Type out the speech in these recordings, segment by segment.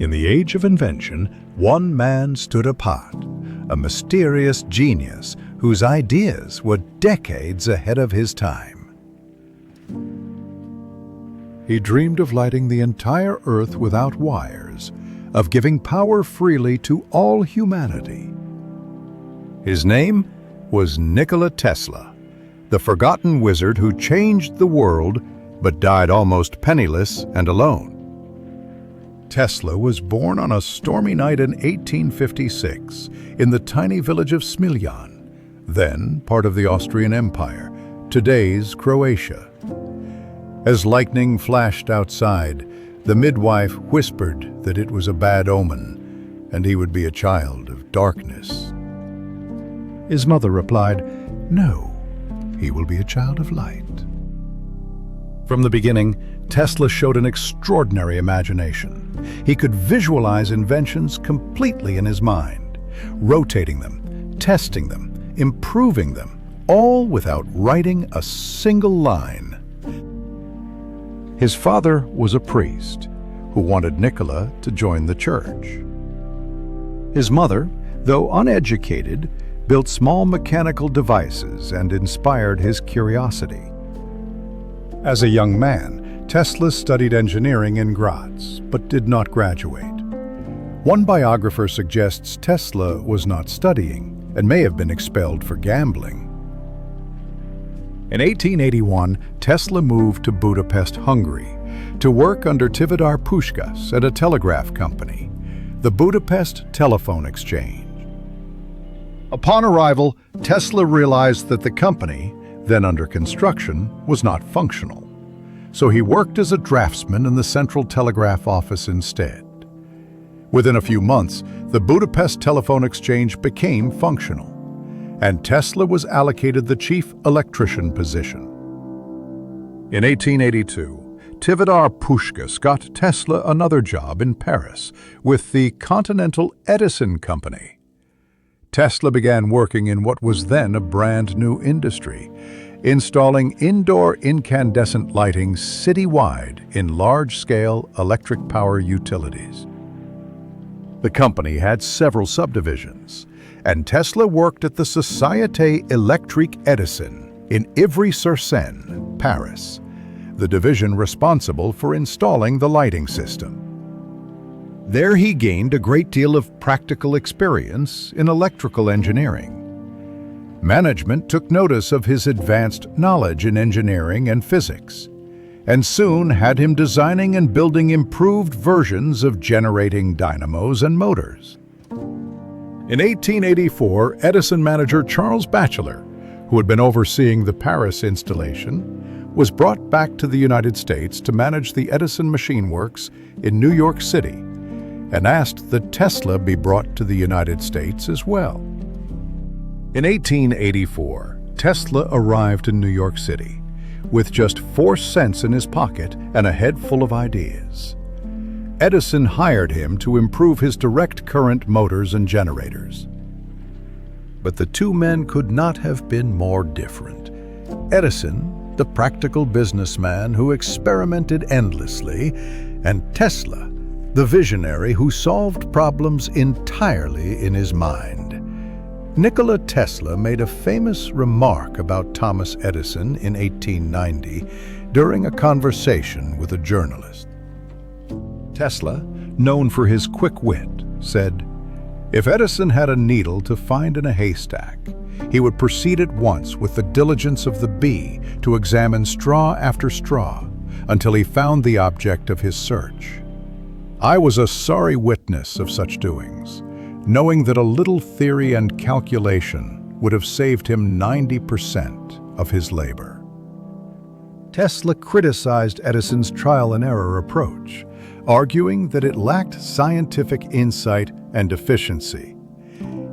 In the age of invention, one man stood apart, a mysterious genius whose ideas were decades ahead of his time. He dreamed of lighting the entire Earth without wires, of giving power freely to all humanity. His name was Nikola Tesla, the forgotten wizard who changed the world but died almost penniless and alone. Tesla was born on a stormy night in 1856 in the tiny village of Smiljan, then part of the Austrian Empire, today's Croatia. As lightning flashed outside, the midwife whispered that it was a bad omen and he would be a child of darkness. His mother replied, "No, he will be a child of light." From the beginning, Tesla showed an extraordinary imagination. He could visualize inventions completely in his mind, rotating them, testing them, improving them, all without writing a single line. His father was a priest who wanted Nikola to join the church. His mother, though uneducated, built small mechanical devices and inspired his curiosity. As a young man, Tesla studied engineering in Graz, but did not graduate. One biographer suggests Tesla was not studying and may have been expelled for gambling. In 1881, Tesla moved to Budapest, Hungary, to work under Tivadar Puskás at a telegraph company, the Budapest Telephone Exchange. Upon arrival, Tesla realized that the company, then under construction, was not functional. So he worked as a draftsman in the Central Telegraph Office instead. Within a few months, the Budapest Telephone Exchange became functional, and Tesla was allocated the chief electrician position. In 1882, Tivadar Puskás got Tesla another job in Paris with the Continental Edison Company. Tesla began working in what was then a brand new industry, installing indoor incandescent lighting citywide in large-scale electric power utilities. The company had several subdivisions, and Tesla worked at the Société Électrique Edison in Ivry-sur-Seine, Paris, the division responsible for installing the lighting system. There he gained a great deal of practical experience in electrical engineering. Management took notice of his advanced knowledge in engineering and physics, and soon had him designing and building improved versions of generating dynamos and motors. In 1884, Edison manager Charles Batchelor, who had been overseeing the Paris installation, was brought back to the United States to manage the Edison Machine Works in New York City, and asked that Tesla be brought to the United States as well. In 1884, Tesla arrived in New York City with just 4 cents in his pocket and a head full of ideas. Edison hired him to improve his direct current motors and generators. But the two men could not have been more different. Edison, the practical businessman who experimented endlessly, and Tesla, the visionary who solved problems entirely in his mind. Nikola Tesla made a famous remark about Thomas Edison in 1890 during a conversation with a journalist. Tesla, known for his quick wit, said, "If Edison had a needle to find in a haystack, he would proceed at once with the diligence of the bee to examine straw after straw until he found the object of his search. I was a sorry witness of such doings, knowing that a little theory and calculation would have saved him 90% of his labor." Tesla criticized Edison's trial-and-error approach, arguing that it lacked scientific insight and efficiency.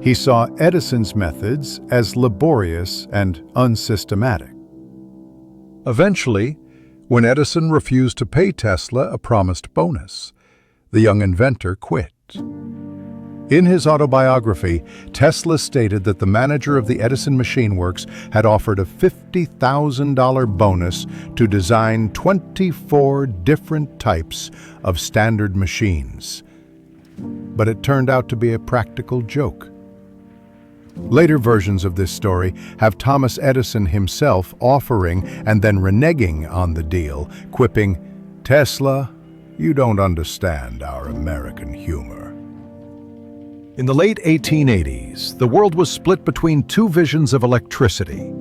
He saw Edison's methods as laborious and unsystematic. Eventually, when Edison refused to pay Tesla a promised bonus, the young inventor quit. In his autobiography, Tesla stated that the manager of the Edison Machine Works had offered a $50,000 bonus to design 24 different types of standard machines, but it turned out to be a practical joke. Later versions of this story have Thomas Edison himself offering and then reneging on the deal, quipping, "Tesla, you don't understand our American humor." In the late 1880s, the world was split between two visions of electricity.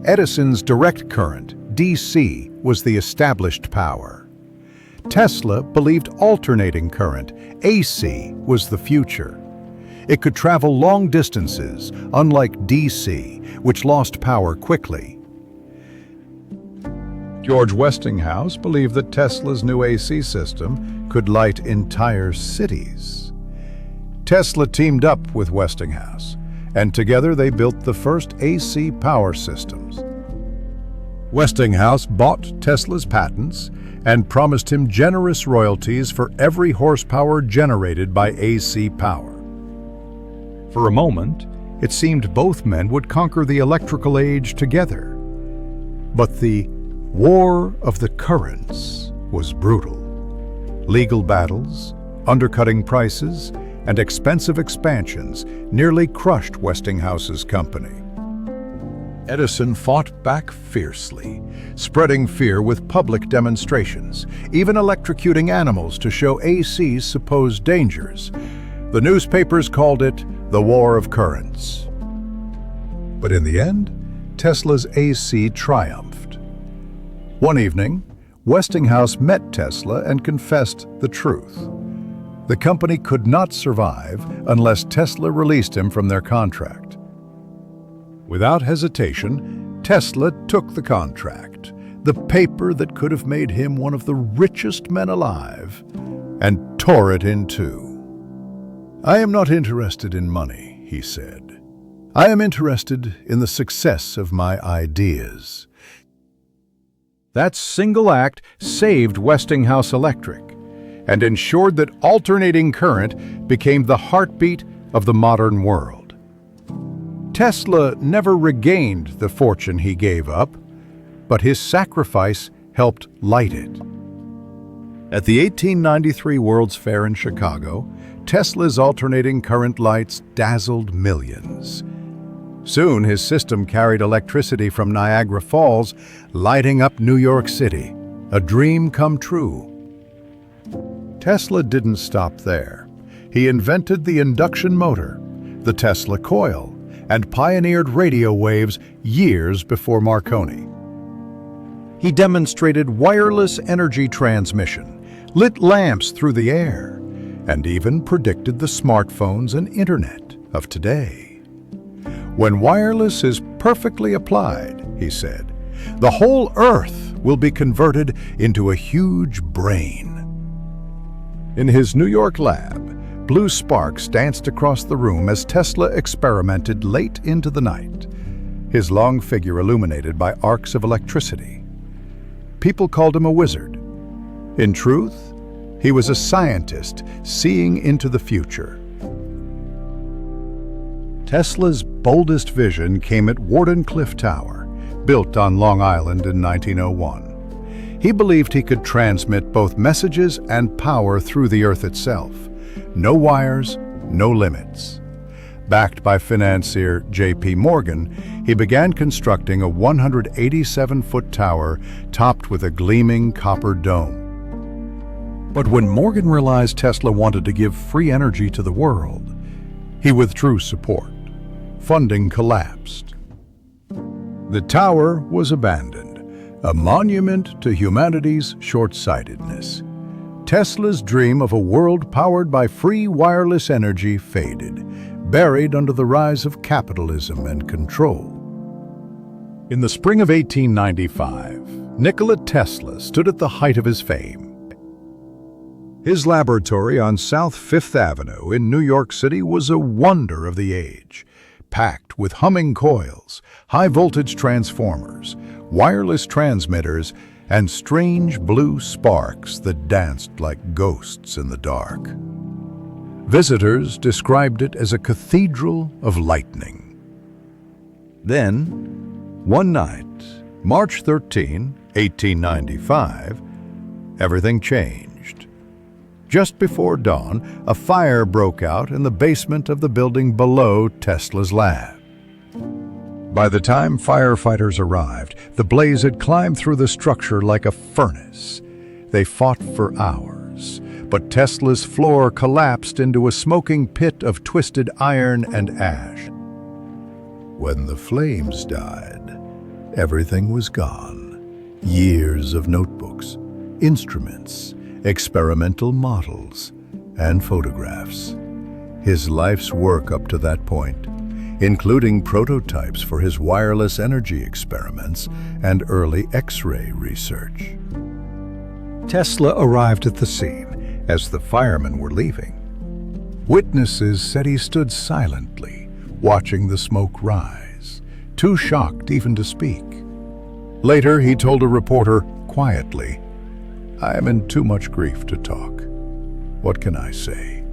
Edison's direct current, DC, was the established power. Tesla believed alternating current, AC, was the future. It could travel long distances, unlike DC, which lost power quickly. George Westinghouse believed that Tesla's new AC system could light entire cities. Tesla teamed up with Westinghouse, and together they built the first AC power systems. Westinghouse bought Tesla's patents and promised him generous royalties for every horsepower generated by AC power. For a moment, it seemed both men would conquer the electrical age together. But the war of the currents was brutal. Legal battles, undercutting prices, and expensive expansions nearly crushed Westinghouse's company. Edison fought back fiercely, spreading fear with public demonstrations, even electrocuting animals to show AC's supposed dangers. The newspapers called it the War of Currents. But in the end, Tesla's AC triumphed. One evening, Westinghouse met Tesla and confessed the truth. The company could not survive unless Tesla released him from their contract. Without hesitation, Tesla took the contract, the paper that could have made him one of the richest men alive, and tore it in two. "I am not interested in money," he said. "I am interested in the success of my ideas." That single act saved Westinghouse Electric and ensured that alternating current became the heartbeat of the modern world. Tesla never regained the fortune he gave up, but his sacrifice helped light it. At the 1893 World's Fair in Chicago, Tesla's alternating current lights dazzled millions. Soon his system carried electricity from Niagara Falls, lighting up New York City, a dream come true. Tesla didn't stop there. He invented the induction motor, the Tesla coil, and pioneered radio waves years before Marconi. He demonstrated wireless energy transmission, lit lamps through the air, and even predicted the smartphones and internet of today. "When wireless is perfectly applied," he said, "the whole Earth will be converted into a huge brain." In his New York lab, blue sparks danced across the room as Tesla experimented late into the night, his long figure illuminated by arcs of electricity. People called him a wizard. In truth, he was a scientist seeing into the future. Tesla's boldest vision came at Wardenclyffe Tower, built on Long Island in 1901. He believed he could transmit both messages and power through the Earth itself. No wires, no limits. Backed by financier J.P. Morgan, he began constructing a 187-foot tower topped with a gleaming copper dome. But when Morgan realized Tesla wanted to give free energy to the world, he withdrew support. Funding collapsed. The tower was abandoned, a monument to humanity's short-sightedness. Tesla's dream of a world powered by free wireless energy faded, buried under the rise of capitalism and control. In the spring of 1895, Nikola Tesla stood at the height of his fame. His laboratory on South Fifth Avenue in New York City was a wonder of the age, packed with humming coils, high-voltage transformers, wireless transmitters, and strange blue sparks that danced like ghosts in the dark. Visitors described it as a cathedral of lightning. Then, one night, March 13, 1895, everything changed. Just before dawn, a fire broke out in the basement of the building below Tesla's lab. By the time firefighters arrived, the blaze had climbed through the structure like a furnace. They fought for hours, but Tesla's floor collapsed into a smoking pit of twisted iron and ash. When the flames died, everything was gone. Years of notebooks, instruments, experimental models, and photographs. His life's work up to that point, including prototypes for his wireless energy experiments and early X-ray research. Tesla arrived at the scene as the firemen were leaving. Witnesses said he stood silently, watching the smoke rise, too shocked even to speak. Later, he told a reporter quietly, "I am in too much grief to talk. What can I say?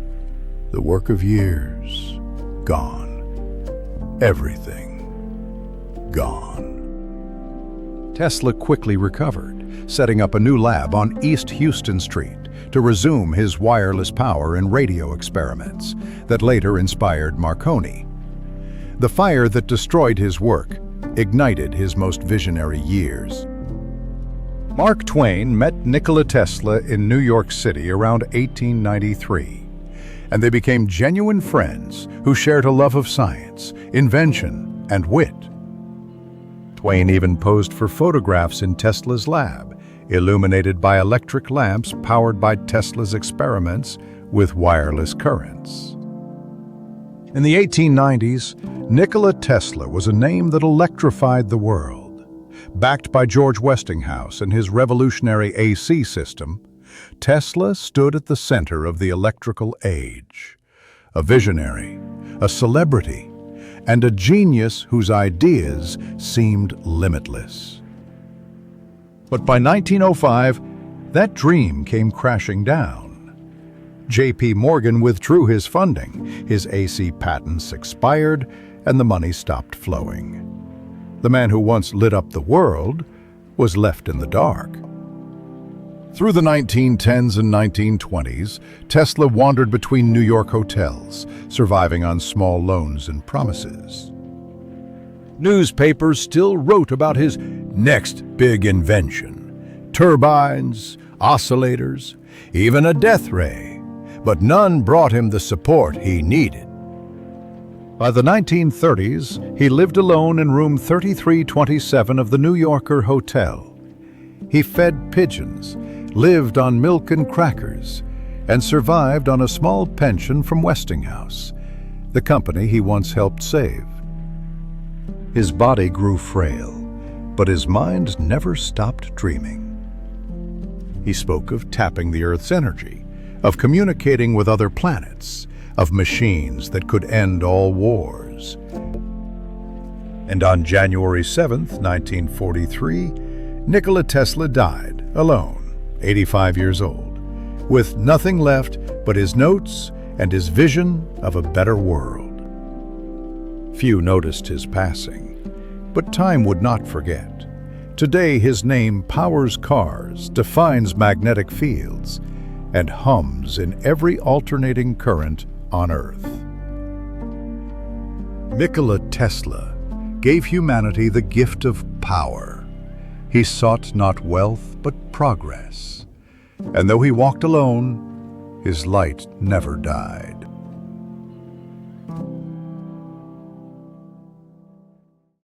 The work of years, gone. Everything, gone." Tesla quickly recovered, setting up a new lab on East Houston Street to resume his wireless power and radio experiments that later inspired Marconi. The fire that destroyed his work ignited his most visionary years. Mark Twain met Nikola Tesla in New York City around 1893, and they became genuine friends who shared a love of science, invention, and wit. Twain even posed for photographs in Tesla's lab, illuminated by electric lamps powered by Tesla's experiments with wireless currents. In the 1890s, Nikola Tesla was a name that electrified the world. Backed by George Westinghouse and his revolutionary AC system, Tesla stood at the center of the electrical age. A visionary, a celebrity, and a genius whose ideas seemed limitless. But by 1905, that dream came crashing down. J.P. Morgan withdrew his funding, his AC patents expired, and the money stopped flowing. The man who once lit up the world was left in the dark. Through the 1910s and 1920s, Tesla wandered between New York hotels, surviving on small loans and promises. Newspapers still wrote about his next big invention: turbines, oscillators, even a death ray, but none brought him the support he needed. By the 1930s, he lived alone in room 3327 of the New Yorker Hotel. He fed pigeons, lived on milk and crackers, and survived on a small pension from Westinghouse, the company he once helped save. His body grew frail, but his mind never stopped dreaming. He spoke of tapping the Earth's energy, of communicating with other planets, of machines that could end all wars. And on January 7th, 1943, Nikola Tesla died, alone, 85 years old, with nothing left but his notes and his vision of a better world. Few noticed his passing, but time would not forget. Today his name powers cars, defines magnetic fields, and hums in every alternating current on Earth. Nikola Tesla gave humanity the gift of power. He sought not wealth but progress, and though he walked alone, his light never died.